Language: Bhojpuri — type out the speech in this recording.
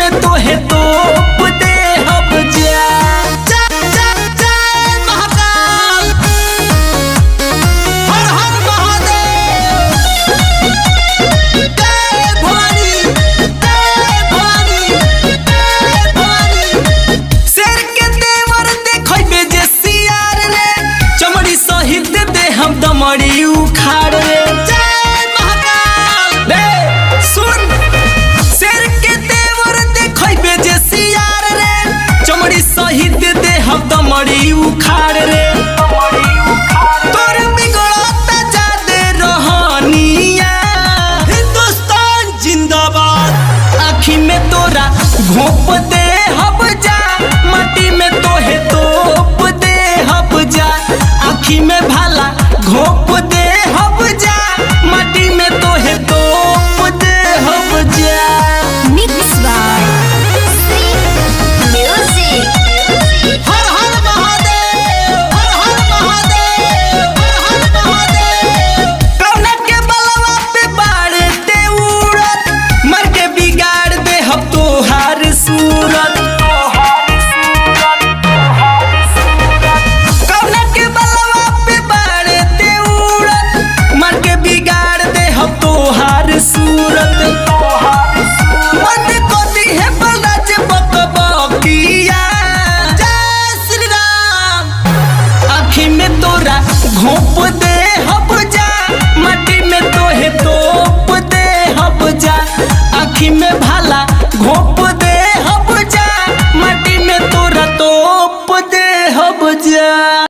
में तो है तोप दे हब जा। महाकाल हर हर महादेव, जय भवानी जय भवानी जय भवानी। शेर के देवर देखबे जे सियार रे, चमड़ी सहित दे हम दमड़ी उखाड़ रे। शहीद दे हम दमड़ी उखाड़ रे, तोर बिगड़ता जादे रहनिया। हिंदुस्तान जिंदाबाद, आँखी में तोरा घोंप दे हब जा, माटी में तोहे तोप दे हब जा। आँखी में